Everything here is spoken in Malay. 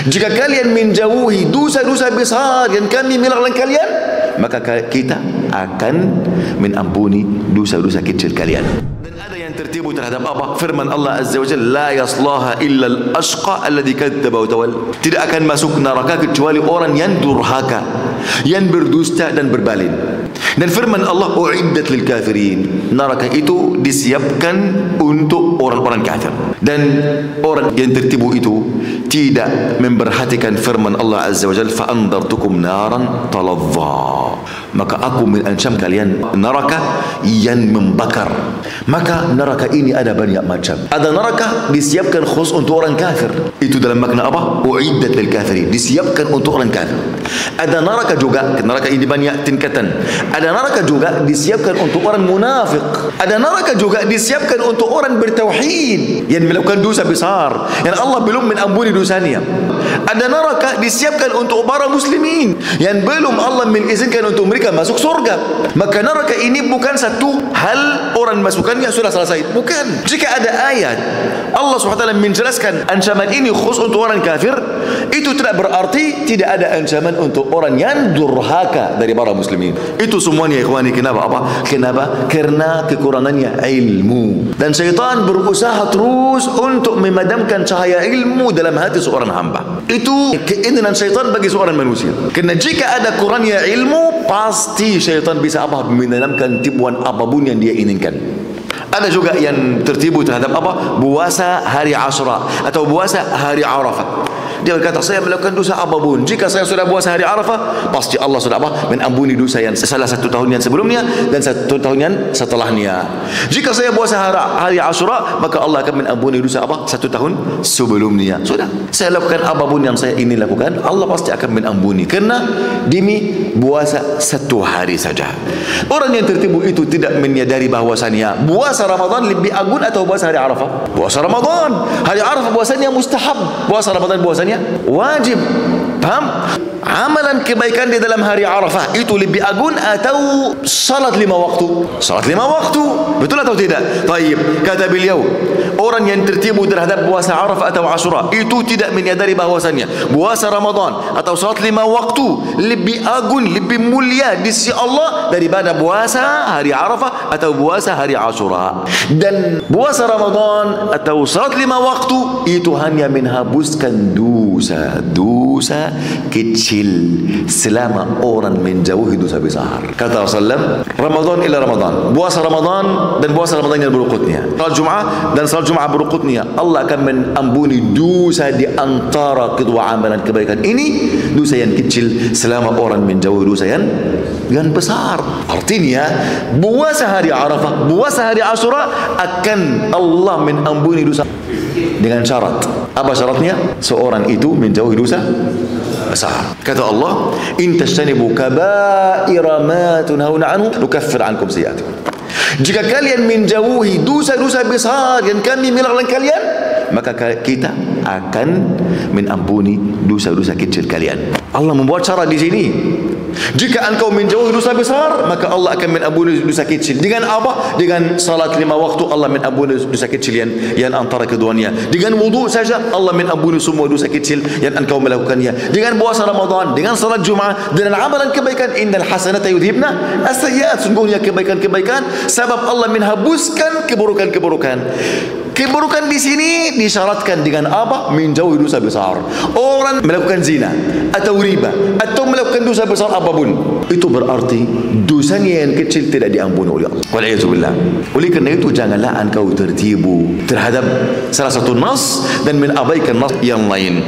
Jika kalian menjauhi dosa-dosa besar yang kami melarang kalian, maka kita akan mengampuni dosa-dosa kecil kalian. Dan ada yang tertipu terhadap apa? Firman Allah Azza wa Jalla, la yaslaha illa al-ashqa alladhi kadzdzaba wa tawalla. Tidak akan masuk neraka kecuali orang yang durhaka, yang berdusta dan berbalin. Dan firman Allah, uiddat lil kafirin. Neraka itu disiapkan untuk orang-orang kafir. Dan orang yang tertipu itu tidak memperhatikan firman Allah Azza wa Jalla, fa andartukum naran talazza. Maka aku mengancam kalian neraka yang membakar. Maka neraka ini ada banyak macam. Ada neraka disiapkan khusus untuk orang kafir. Itu dalam makna apa? Uiddat lil kafirin. Disiapkan untuk orang kafir. Ada neraka juga, neraka ini banyak tingkatan. Ada neraka juga disiapkan untuk orang munafik. Ada neraka juga disiapkan untuk orang bertauhid yang melakukan dosa besar yang Allah belum mengampuni dosanya. Ada neraka disiapkan untuk para muslimin yang belum Allah mengizinkan untuk mereka masuk surga. Maka neraka ini bukan satu hal orang masukkannya sudah selesai. Bukan. Jika ada ayat Allah SWT menjelaskan ancaman ini khusus untuk orang kafir, itu tidak berarti tidak ada ancaman untuk orang yang durhaka dari para muslimin. Itu semuanya ikhwani. Kenapa? Apa? Kenapa? Karena kekurangannya ilmu. Dan syaitan berusaha terus untuk memadamkan cahaya ilmu dalam hati seorang hamba. Itu keinginan syaitan bagi seorang manusia. Karena jika ada kurangnya ilmu, pasti syaitan bisa apa? Menanamkan tipuan apapun yang dia inginkan. Ada juga yang tertipu terhadap apa? Puasa hari Asyura atau puasa hari Arafah. Dia berkata, saya melakukan dosa apapun, jika saya sudah puasa hari Arafah, pasti Allah sudah apa? Mengampuni dosa yang salah satu tahun yang sebelumnya dan satu tahun yang setelahnya. Jika saya puasa hari Asyura, maka Allah akan mengampuni dosa apa? Satu tahun sebelumnya. Sudah, saya lakukan apapun yang saya ingin lakukan, Allah pasti akan mengampuni. Karena demi puasa satu hari saja. Orang yang tertipu itu tidak menyadari bahwasannya puasa Ramadan lebih agung atau puasa hari Arafah. Puasa Ramadan, hari Arafah puasanya mustahab, puasa Ramadan puasanya wajib. Paham? Amalan kebaikan di dalam hari Arafah itu lebih agung atau salat 5 waktu? Salat 5 waktu. Betul atau tidak? Baik, kata beliau, orang yang tertipu terhadap puasa Arafah atau Asyura itu tidak menyadari bahwasannya puasa Ramadan atau salat 5 waktu lebih agung, lebih mulia di sisi Allah daripada puasa hari Arafah atau puasa hari Asyura. Dan puasa Ramadan atau salat 5 waktu itu hanya menghapuskan dosa kecil selama orang menjauhi dosa besar. Kata Rasulullah, Ramadan ila Ramadan, puasa Ramadan dan puasa Ramadan yang berikutnya, salat Jumat dan salat Jumat berikutnya, Allah akan mengampuni dosa di antara kedua amalan kebaikan ini, dosa yang kecil selama orang menjauhi dosa yang besar. Artinya puasa hari Arafah, puasa hari Asyura akan Allah mengampuni dosa dengan syarat. Apa syaratnya? Seorang itu menjauhi dosa besar. Kata Allah, in tajtanibu kaba'ira ma tunhauna anhu nukaffir ankum sayi'atikum. Jika kalian menjauhi dosa-dosa besar yang kami melarang kalian, maka kita akan mengampuni dosa-dosa kecil kalian. Allah membuat syarat di sini. Jika engkau menjauhi dosa besar, maka Allah akan mengampuni dosa kecil. Dengan apa? Dengan salat 5 waktu Allah mengampuni dosa kecil yang antara keduanya. Dengan wudu saja Allah mengampuni semua dosa kecil yang engkau melakukannya. Dengan puasa Ramadan, dengan salat Jumat, dengan amalan kebaikan, innal hasanata yudhibna as-sayyi'at. Sungguhnya kebaikan-kebaikan sebab Allah menghapuskan keburukan-keburukan. Keburukan di sini disyaratkan dengan apa? Menjauhi dosa besar. Orang melakukan zina atau riba atau melakukan dosa besar apapun, itu berarti dosanya yang kecil tidak diampuni oleh Allah. Walaikumsalam. Oleh kerana itu janganlah engkau tertipu terhadap salah satu nas dan mengabaikan nas yang lain.